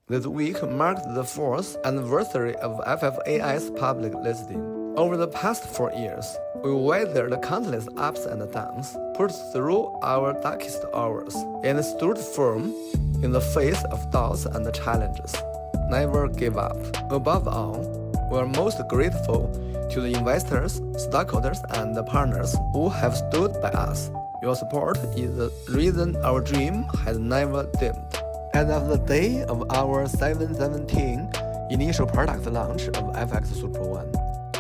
This week marked the 4th anniversary of FFAI's public listing. Over the past 4 years, we weathered countless ups and downs, pushed through our darkest hours, and stood firm in the face of doubts and challenges. Never give up. Above all, we are most grateful to the investors, stockholders, and partners who have stood by us. Your support is the reason our dream has never dimmed. As of the day of our 7/17 initial product launch of FX Super One,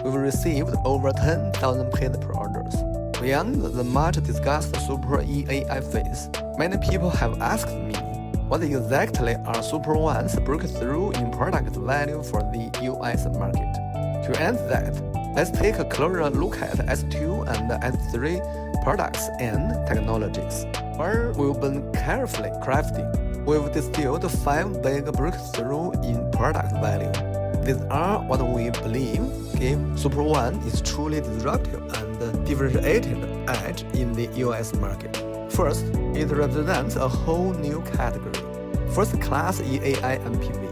we've received over 10,000 paid pre-orders. Beyond the much-discussed Super EAI phase, many people have asked me, what exactly are Super One's breakthrough in product value for the US market? To answer that, let's take a closer look at S2 and S3 products and technologies, where we've been carefully crafting. We've distilled 5 big breakthroughs in product value. These are what we believe give Super One its truly disruptive and differentiated edge in the US market. First, it represents a whole new category, first-class EAI MPV,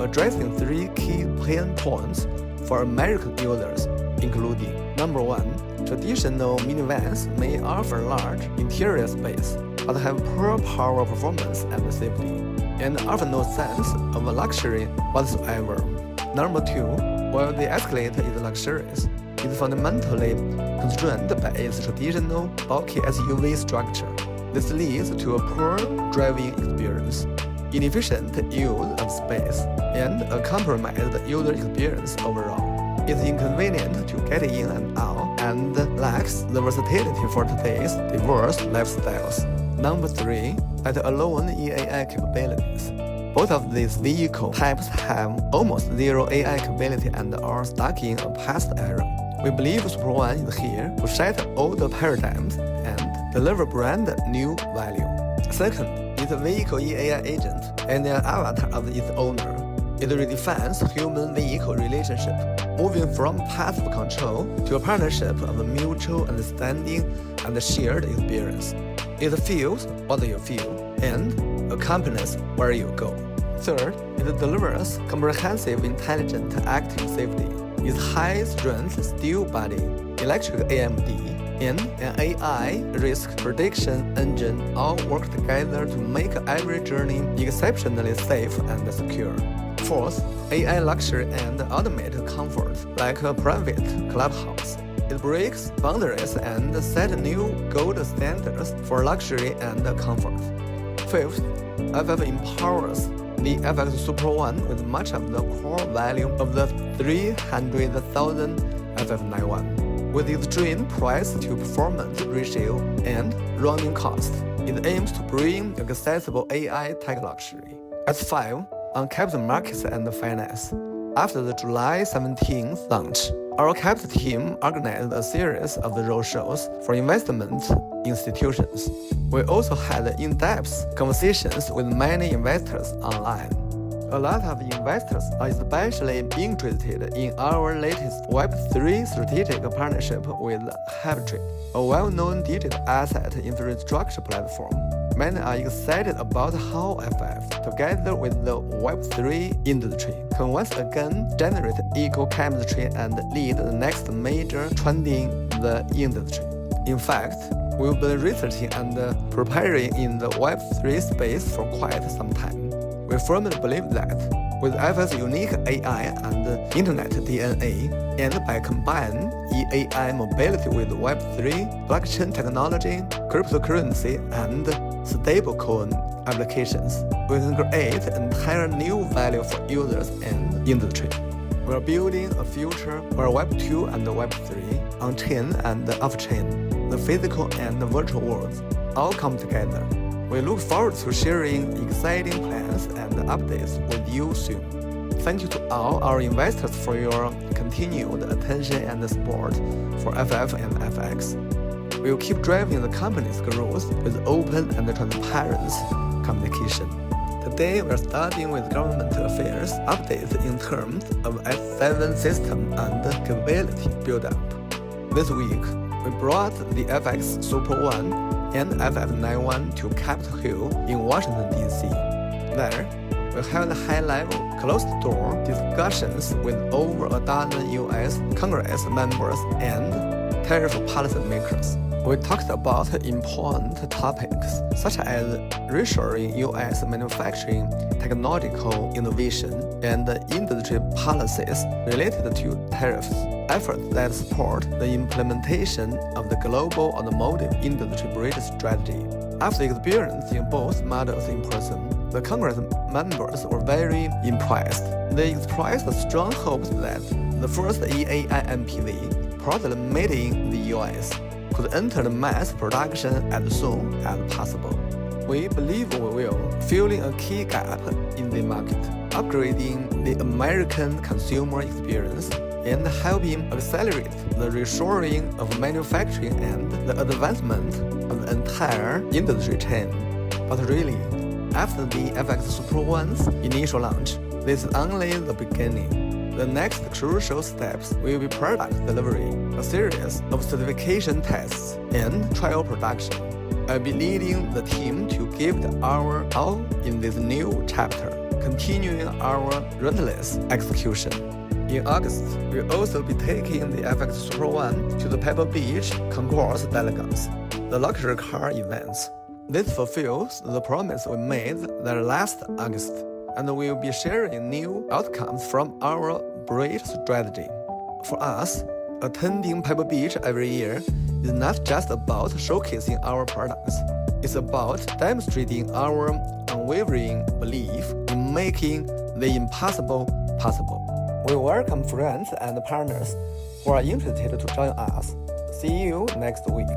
addressing 3 key pain points for American users, including number 1, traditional minivans may offer large interior space, but have poor power performance and safety, and offer no sense of luxury whatsoever. Number 2, while the Escalade is luxurious, it is fundamentally constrained by its traditional, bulky SUV structure. This leads to a poor driving experience, inefficient use of space, and a compromised user experience overall. It's inconvenient to get in and out and lacks the versatility for today's diverse lifestyles. Number 3, let alone EAI capabilities. Both of these vehicle types have almost zero AI capability and are stuck in a past era. We believe Super One is here to shatter all the paradigms and deliver brand new value. Second, it's a vehicle EAI agent and an avatar of its owner. It redefines human-vehicle relationship, moving from passive control to a partnership of mutual understanding and shared experience. It feels what you feel and accompanies where you go. Third, it delivers comprehensive intelligent active safety. Its high-strength steel body, electric AMD, and an AI risk prediction engine all work together to make every journey exceptionally safe and secure. Fourth, AI luxury and automated comfort, like a private clubhouse. It breaks boundaries and sets new gold standards for luxury and comfort. Fifth, FF empowers the FX Super One with much of the core value of the 300,000 FF91. With its extreme price-to-performance ratio and running cost, it aims to bring accessible AI tech luxury. At 5, on capital markets and finance. After the July 17th launch, our capital team organized a series of roadshows for investment institutions. We also had in-depth conversations with many investors online. A lot of investors are especially interested in our latest Web3 strategic partnership with HabitTrade, a well-known digital asset infrastructure platform. Many are excited about how FF, together with the Web3 industry, can once again generate eco-chemistry and lead the next major trend in the industry. In fact, we've been researching and preparing in the Web3 space for quite some time. We firmly believe that with FF's unique AI and Internet DNA, and by combining EAI mobility with Web3, blockchain technology, cryptocurrency, and stablecoin applications, we can create an entire new value for users and industry. We are building a future where Web 2 and Web 3, on-chain and off-chain, the physical and the virtual worlds, all come together. We look forward to sharing exciting plans and updates with you soon. Thank you to all our investors for your continued attention and support for FF and FX. We will keep driving the company's growth with open and transparent communication. Today, we are starting with government affairs updates in terms of S7 system and capability build-up. This week, we brought the FX Super One and FF91 to Capitol Hill in Washington, D.C. There, we we held high-level, closed-door discussions with over a dozen U.S. Congress members and tariff policymakers. We talked about important topics such as reshoring U.S. manufacturing, technological innovation, and industry policies related to tariffs, efforts that support the implementation of the global automotive industry bridge strategy. After experiencing both models in person, the Congress members were very impressed. They expressed strong hopes that the first EAI MPV, proudly made in the U.S., could enter the mass production as soon as possible. We believe we will, filling a key gap in the market, upgrading the American consumer experience, and helping accelerate the reshoring of manufacturing and the advancement of the entire industry chain. But really, after the FX Super One's initial launch, this is only the beginning. The next crucial steps will be product delivery, a series of certification tests, and trial production. I'll be leading the team to give it our all in this new chapter, continuing our relentless execution. In August, we'll also be taking the FX Super One to the Pebble Beach Concourse Delegates, the luxury car events. This fulfills the promise we made there last August, and we'll be sharing new outcomes from our bridge strategy. For us, attending Pebble Beach every year is not just about showcasing our products. It's about demonstrating our unwavering belief in making the impossible possible. We welcome friends and partners who are interested to join us. See you next week.